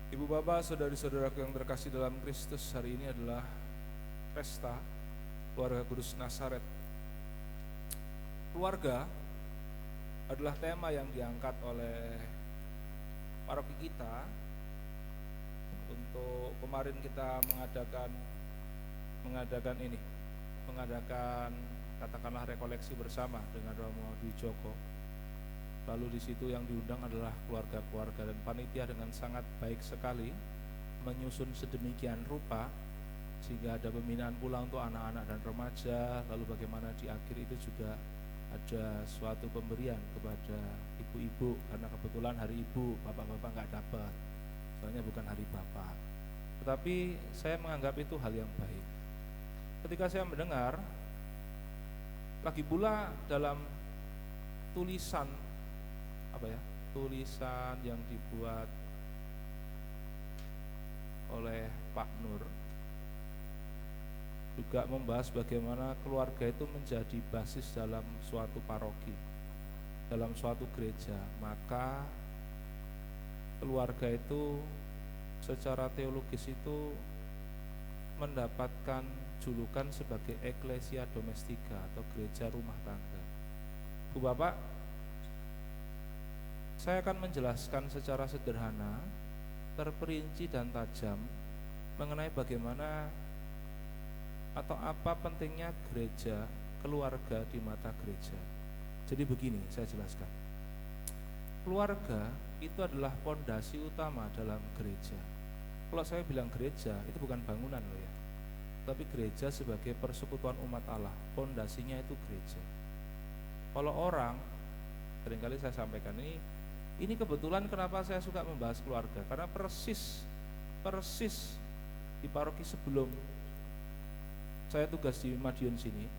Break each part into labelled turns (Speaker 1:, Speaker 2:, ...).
Speaker 1: Ibu bapak, saudari-saudaraku yang terkasih dalam Kristus, hari ini adalah pesta keluarga Kudus Nazaret. Keluarga adalah tema yang diangkat oleh paroki kita untuk kemarin kita mengadakan katakanlah rekoleksi bersama dengan Romo Dwi Joko. Lalu di situ yang diundang adalah keluarga-keluarga, dan panitia dengan sangat baik sekali menyusun sedemikian rupa sehingga ada pembinaan pula untuk anak-anak dan remaja. Lalu bagaimana di akhir itu juga ada suatu pemberian kepada ibu-ibu, karena kebetulan hari ibu, bapak-bapak nggak dapat, soalnya bukan hari bapak. Tetapi saya menganggap itu hal yang baik. Ketika saya mendengar lagi pula dalam tulisan yang dibuat oleh Pak Nur juga membahas bagaimana keluarga itu menjadi basis dalam suatu paroki, dalam suatu gereja. Maka keluarga itu secara teologis itu mendapatkan julukan sebagai Ecclesia Domestika atau gereja rumah tangga. Bu Bapak, saya akan menjelaskan secara sederhana, terperinci dan tajam mengenai bagaimana atau apa pentingnya gereja, keluarga di mata gereja. Jadi begini, saya jelaskan. Keluarga itu adalah fondasi utama dalam gereja. Kalau saya bilang gereja, itu bukan bangunan loh ya, tapi gereja sebagai persekutuan umat Allah, fondasinya itu gereja. Kalau orang, seringkali saya sampaikan ini kebetulan kenapa saya suka membahas keluarga, karena persis di paroki sebelum saya tugas di Madiun sini,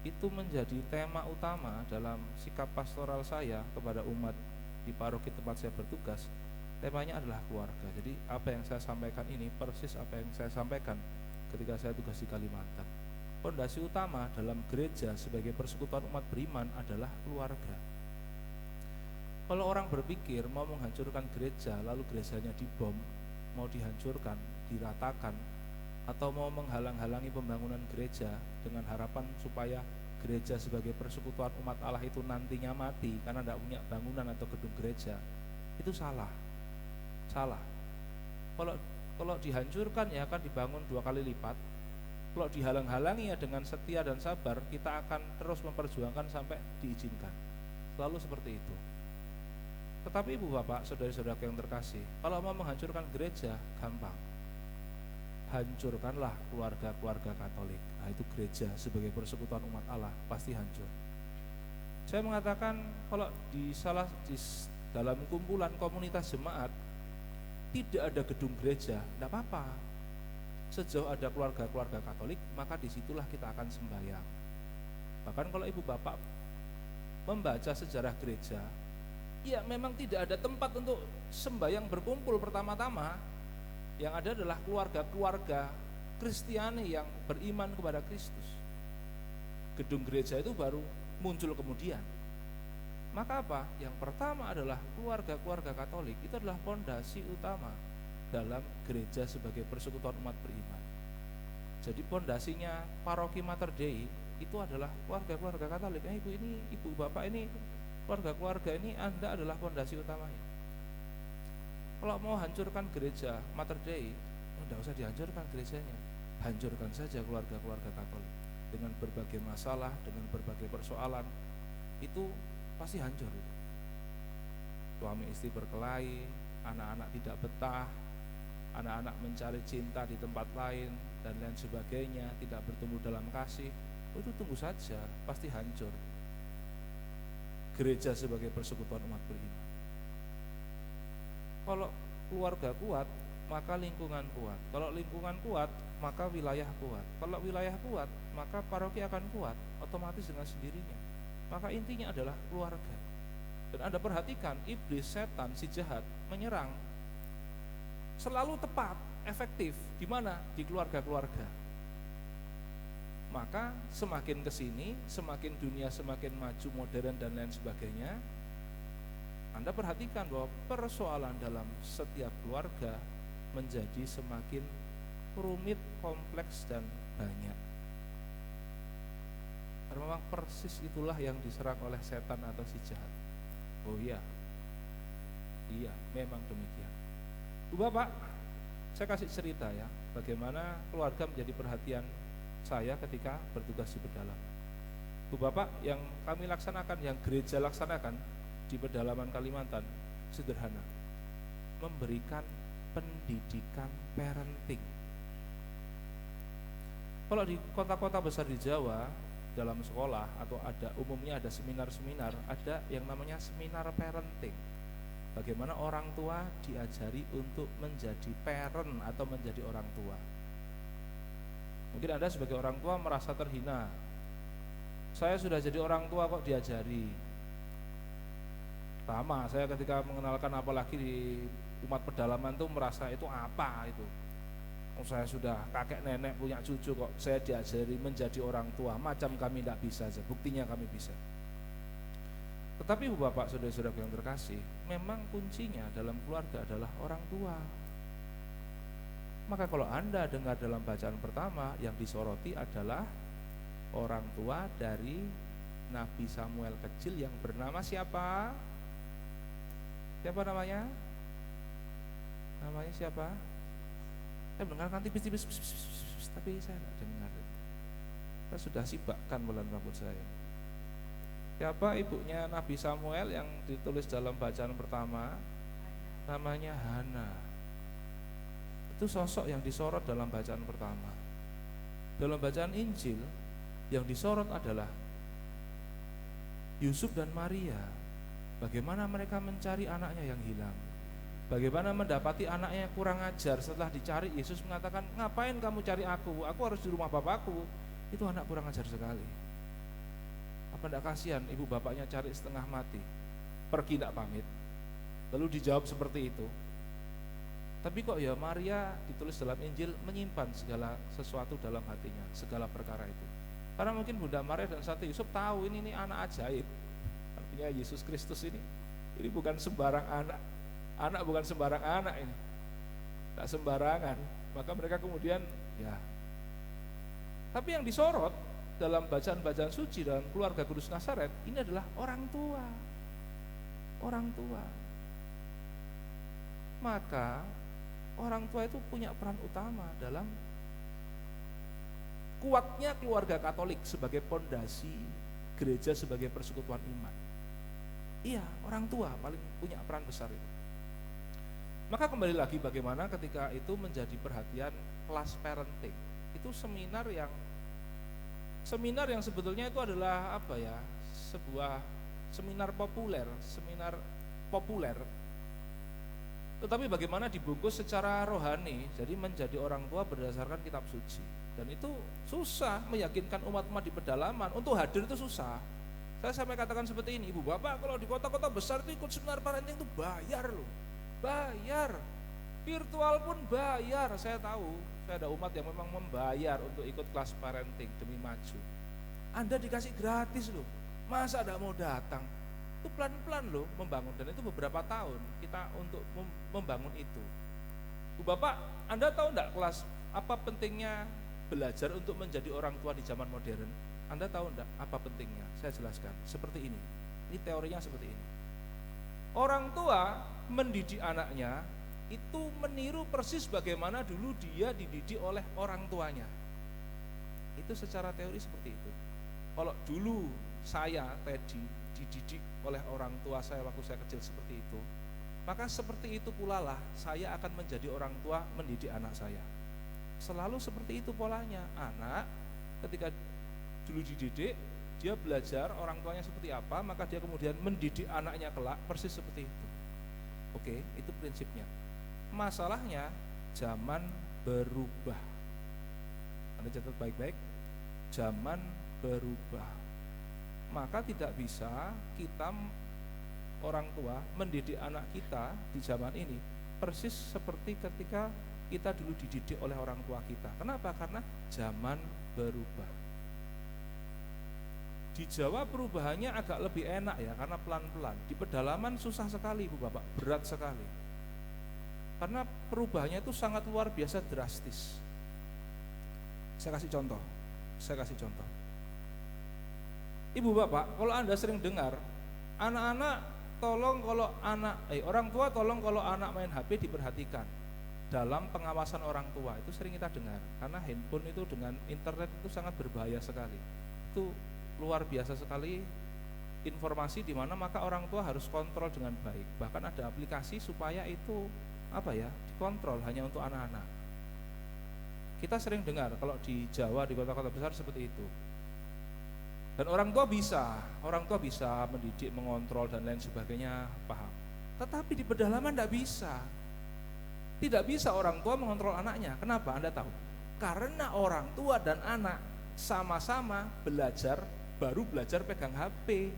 Speaker 1: itu menjadi tema utama dalam sikap pastoral saya kepada umat di paroki tempat saya bertugas. Temanya adalah keluarga. Jadi apa yang saya sampaikan ini persis apa yang saya sampaikan ketika saya tugas di Kalimantan. Fondasi utama dalam gereja sebagai persekutuan umat beriman adalah keluarga. Kalau orang berpikir mau menghancurkan gereja, lalu gerejanya dibom, mau dihancurkan, diratakan, atau mau menghalang-halangi pembangunan gereja dengan harapan supaya gereja sebagai persekutuan umat Allah itu nantinya mati karena tidak punya bangunan atau gedung gereja, itu salah. Kalau dihancurkan ya akan dibangun 2 kali lipat. Kalau dihalang-halangi ya dengan setia dan sabar, kita akan terus memperjuangkan sampai diizinkan. Selalu seperti itu. Tetapi ibu bapak, saudari-saudaraku yang terkasih, kalau mau menghancurkan gereja, gampang. Hancurkanlah keluarga-keluarga Katolik. Nah, itu gereja sebagai persekutuan umat Allah pasti hancur. Saya mengatakan kalau di dalam kumpulan komunitas jemaat tidak ada gedung gereja, tidak apa-apa. Sejauh ada keluarga-keluarga Katolik, maka disitulah kita akan sembahyang. Bahkan kalau ibu bapak membaca sejarah gereja, ya memang tidak ada tempat untuk sembahyang berkumpul pertama-tama. Yang ada adalah keluarga-keluarga Kristiani yang beriman kepada Kristus. Gedung gereja itu baru muncul kemudian. Maka apa? Yang pertama adalah keluarga-keluarga Katolik. Itu adalah fondasi utama dalam gereja sebagai persekutuan umat beriman. Jadi fondasinya paroki Mater Dei itu adalah keluarga-keluarga Katolik. Ibu bapak ini, keluarga-keluarga ini Anda adalah fondasi utamanya. Kalau mau hancurkan gereja Mater Dei, tidak usah dihancurkan gerejanya, hancurkan saja keluarga-keluarga Katolik. Dengan berbagai masalah, dengan berbagai persoalan, itu pasti hancur. Suami istri berkelahi, anak-anak tidak betah, anak-anak mencari cinta di tempat lain, dan lain sebagainya, tidak bertemu dalam kasih, itu tunggu saja, pasti hancur. Gereja sebagai persekutuan umat beriman. Kalau keluarga kuat, maka lingkungan kuat. Kalau lingkungan kuat, maka wilayah kuat. Kalau wilayah kuat, maka paroki akan kuat, otomatis dengan sendirinya. Maka intinya adalah keluarga. Dan Anda perhatikan, iblis, setan, si jahat menyerang selalu tepat, efektif. Di mana? Di keluarga-keluarga. Maka semakin kesini, semakin dunia semakin maju, modern dan lain sebagainya, Anda perhatikan bahwa persoalan dalam setiap keluarga menjadi semakin rumit, kompleks, dan banyak. Karena memang persis itulah yang diserang oleh setan atau si jahat. Oh iya, memang demikian. Bapak, saya kasih cerita ya, bagaimana keluarga menjadi perhatian saya ketika bertugas di pedalaman. Bapak, yang kami laksanakan, yang gereja laksanakan di pedalaman Kalimantan, sederhana, memberikan pendidikan parenting. Kalau di kota-kota besar di Jawa, dalam sekolah atau umumnya ada seminar-seminar, ada yang namanya seminar parenting. Bagaimana orang tua diajari untuk menjadi parent atau menjadi orang tua. Mungkin Anda sebagai orang tua merasa terhina. Saya sudah jadi orang tua kok diajari. Sama, saya ketika mengenalkan apalagi di umat pedalaman tuh merasa itu apa itu. Saya sudah kakek nenek punya cucu kok saya diajari menjadi orang tua, macam kami tidak bisa saja, buktinya kami bisa. Tetapi Bapak, saudara-saudara yang terkasih, memang kuncinya dalam keluarga adalah orang tua. Maka kalau Anda dengar dalam bacaan pertama, yang disoroti adalah orang tua dari Nabi Samuel kecil yang bernama siapa? Siapa namanya? Namanya siapa? Saya mendengarkan tipis-tipis, tapi saya tidak dengar. Saya sudah sibakkan bulan rambut saya. Siapa ibunya Nabi Samuel yang ditulis dalam bacaan pertama? Namanya Hana. Itu sosok yang disorot dalam bacaan pertama. Dalam bacaan Injil, yang disorot adalah Yusuf dan Maria. Bagaimana mereka mencari anaknya yang hilang. Bagaimana mendapati anaknya yang kurang ajar. Setelah dicari, Yesus mengatakan, ngapain kamu cari aku? Aku harus di rumah bapakku. Itu anak kurang ajar sekali. Apa tidak kasihan ibu bapaknya cari setengah mati, pergi tidak pamit, lalu dijawab seperti itu. Tapi kok ya Maria ditulis dalam Injil menyimpan segala sesuatu dalam hatinya, segala perkara itu. Karena mungkin Bunda Maria dan Santo Yusuf tahu ini anak ajaib. Artinya Yesus Kristus ini bukan sembarang anak. Anak bukan sembarang anak ini, tak sembarangan. Maka mereka kemudian ya. Tapi yang disorot dalam bacaan-bacaan suci dalam keluarga Kudus Nazaret ini adalah orang tua. Orang tua. Maka orang tua itu punya peran utama dalam kuatnya keluarga Katolik sebagai pondasi gereja sebagai persekutuan iman. Iya, orang tua paling punya peran besar itu. Maka kembali lagi bagaimana ketika itu menjadi perhatian kelas parenting. Itu seminar yang sebetulnya itu adalah apa ya? Sebuah seminar populer. Tetapi bagaimana dibungkus secara rohani, jadi menjadi orang tua berdasarkan kitab suci. Dan itu susah meyakinkan umat-umat di pedalaman untuk hadir, itu susah. Saya sampai katakan seperti ini, ibu bapak kalau di kota-kota besar itu ikut seminar parenting itu bayar loh. Bayar, virtual pun bayar. Saya tahu, saya ada umat yang memang membayar untuk ikut kelas parenting demi maju. Anda dikasih gratis loh, masa tidak mau datang? Itu pelan-pelan loh membangun, dan itu beberapa tahun kita untuk membangun itu. Bu Bapak, Anda tahu enggak kelas apa pentingnya belajar untuk menjadi orang tua di zaman modern? Anda tahu enggak apa pentingnya? Saya jelaskan seperti ini. Ini teorinya seperti ini. Orang tua mendidik anaknya itu meniru persis bagaimana dulu dia dididik oleh orang tuanya. Itu secara teori seperti itu. Kalau dulu saya, Teddy, dididik oleh orang tua saya waktu saya kecil seperti itu, maka seperti itu pula lah saya akan menjadi orang tua mendidik anak saya. Selalu seperti itu polanya. Anak ketika dulu dididik, dia belajar orang tuanya seperti apa, maka dia kemudian mendidik anaknya kelak persis seperti itu. Oke, itu prinsipnya. Masalahnya zaman berubah. Anda catat baik-baik. Zaman berubah. Maka tidak bisa kita orang tua mendidik anak kita di zaman ini persis seperti ketika kita dulu dididik oleh orang tua kita. Kenapa? Karena zaman berubah. Di Jawa perubahannya agak lebih enak ya, karena pelan-pelan. Di pedalaman susah sekali Ibu Bapak, berat sekali. Karena perubahannya itu sangat luar biasa drastis. Saya kasih contoh. Ibu Bapak, kalau Anda sering dengar, orang tua tolong kalau anak main HP diperhatikan. Dalam pengawasan orang tua itu sering kita dengar, karena handphone itu dengan internet itu sangat berbahaya sekali. Itu luar biasa sekali informasi di mana maka orang tua harus kontrol dengan baik. Bahkan ada aplikasi supaya itu dikontrol hanya untuk anak-anak. Kita sering dengar kalau di Jawa, di kota-kota besar seperti itu. Dan orang tua bisa mendidik, mengontrol dan lain sebagainya, paham. Tetapi di pedalaman tidak bisa orang tua mengontrol anaknya. Kenapa? Anda tahu? Karena orang tua dan anak sama-sama baru belajar pegang HP.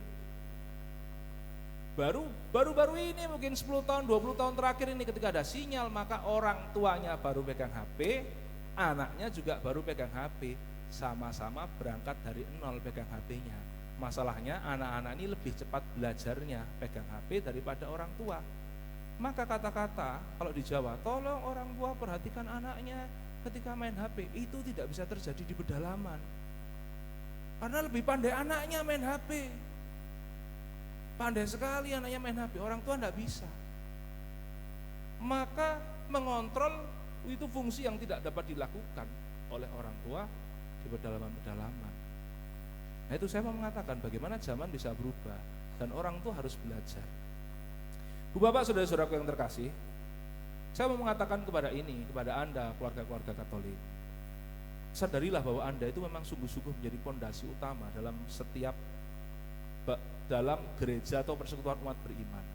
Speaker 1: Baru ini mungkin 10 tahun, 20 tahun terakhir ini ketika ada sinyal, maka orang tuanya baru pegang HP, anaknya juga baru pegang HP. Sama-sama berangkat dari nol pegang HP-nya. Masalahnya anak-anak ini lebih cepat belajarnya pegang HP daripada orang tua. Maka kata-kata kalau di Jawa, tolong orang tua perhatikan anaknya ketika main HP, itu tidak bisa terjadi di pedalaman. Karena lebih pandai anaknya main HP. Pandai sekali anaknya main HP, orang tua tidak bisa. Maka mengontrol itu fungsi yang tidak dapat dilakukan oleh orang tua di pedalaman-pedalaman. Nah itu saya mau mengatakan bagaimana zaman bisa berubah dan orang tua harus belajar. Bu Bapak, saudara-saudaraku yang terkasih, saya mau mengatakan kepada Anda, keluarga-keluarga Katolik, sadarilah bahwa Anda itu memang sungguh-sungguh menjadi pondasi utama dalam gereja atau persekutuan umat beriman.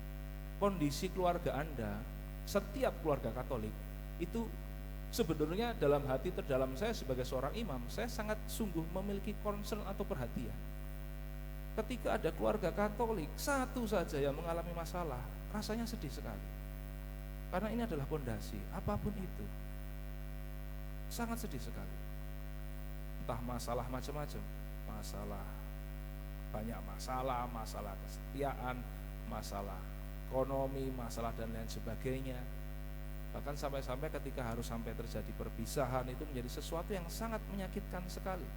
Speaker 1: Kondisi keluarga Anda, setiap keluarga Katolik, itu sebenarnya dalam hati terdalam saya sebagai seorang imam, saya sangat sungguh memiliki concern atau perhatian. Ketika ada keluarga Katolik satu saja yang mengalami masalah, rasanya sedih sekali. Karena ini adalah pondasi, apapun itu. Sangat sedih sekali. Entah masalah macam-macam, banyak masalah kesetiaan, masalah ekonomi, masalah dan lain sebagainya. Bahkan sampai-sampai ketika harus sampai terjadi perpisahan, itu menjadi sesuatu yang sangat menyakitkan sekali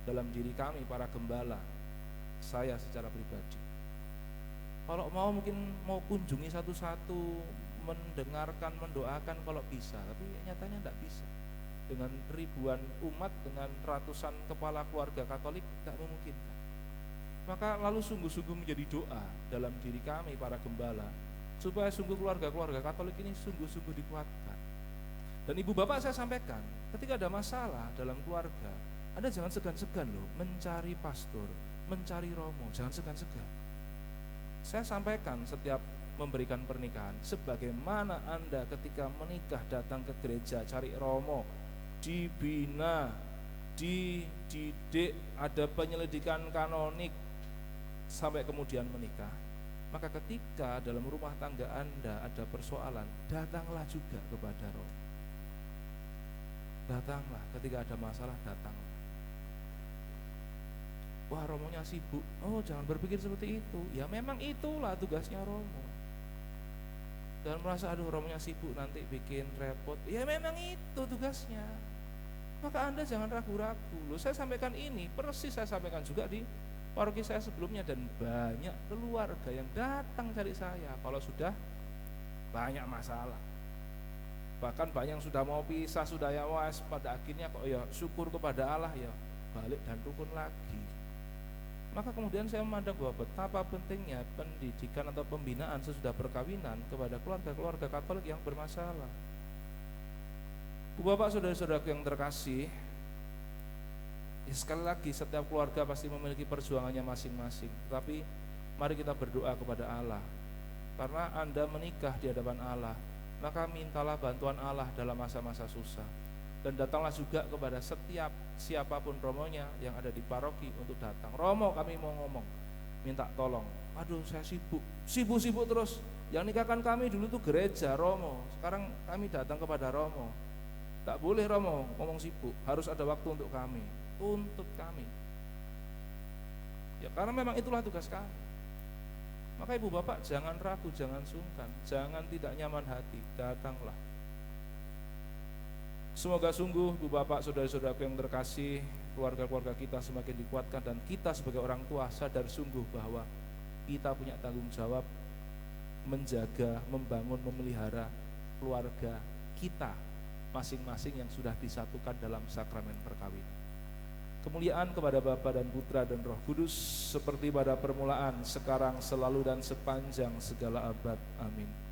Speaker 1: dalam diri kami para gembala, saya secara pribadi. Kalau mungkin mau kunjungi satu-satu, mendengarkan, mendoakan kalau bisa, tapi nyatanya tidak bisa. Dengan ribuan umat, dengan ratusan kepala keluarga Katolik, tidak memungkinkan. Maka lalu sungguh-sungguh menjadi doa dalam diri kami para gembala, supaya sungguh keluarga-keluarga Katolik ini sungguh-sungguh dikuatkan. Dan ibu bapak saya sampaikan, ketika ada masalah dalam keluarga, Anda jangan segan-segan loh mencari pastor, mencari romo, jangan segan-segan. Saya sampaikan setiap memberikan pernikahan, sebagaimana Anda ketika menikah datang ke gereja cari romo, dibina, dididik, ada penyelidikan kanonik sampai kemudian menikah. Maka ketika dalam rumah tangga Anda ada persoalan, datanglah juga kepada romo. Datanglah ketika ada masalah, datanglah. Wah, romonya sibuk. Oh, jangan berpikir seperti itu. Ya memang itulah tugasnya romo. Dan merasa aduh romonya sibuk nanti bikin repot. Ya memang itu tugasnya. Maka Anda jangan ragu-ragu. Loh, saya sampaikan ini, persis saya sampaikan juga di paroki saya sebelumnya, dan banyak keluarga yang datang cari saya kalau sudah banyak masalah. Bahkan banyak yang sudah mau pisah, sudah ya was, pada akhirnya kok ya syukur kepada Allah ya balik dan rukun lagi. Maka kemudian saya memandang bahwa betapa pentingnya pendidikan atau pembinaan sesudah perkawinan kepada keluarga-keluarga Katolik yang bermasalah. Bu Bapak, saudara-saudaraku yang terkasih, ya sekali lagi setiap keluarga pasti memiliki perjuangannya masing-masing. Tapi mari kita berdoa kepada Allah. Karena Anda menikah di hadapan Allah, maka mintalah bantuan Allah dalam masa-masa susah. Dan datanglah juga kepada setiap siapapun romonya yang ada di paroki untuk datang. Romo, kami mau ngomong, minta tolong. Aduh, saya sibuk terus. Yang nikahkan kami dulu tuh gereja, romo. Sekarang kami datang kepada romo. Tak boleh romo ngomong sibuk, harus ada waktu untuk kami, tuntut kami. Ya karena memang itulah tugas kami. Maka ibu bapak jangan ragu, jangan sungkan, jangan tidak nyaman hati, datanglah. Semoga sungguh ibu bapak, saudara-saudaraku yang terkasih, keluarga-keluarga kita semakin dikuatkan, dan kita sebagai orang tua sadar sungguh bahwa kita punya tanggung jawab menjaga, membangun, memelihara keluarga kita masing-masing yang sudah disatukan dalam sakramen perkawinan. Kemuliaan kepada Bapa dan Putra dan Roh Kudus, seperti pada permulaan, sekarang, selalu, dan sepanjang segala abad. Amin.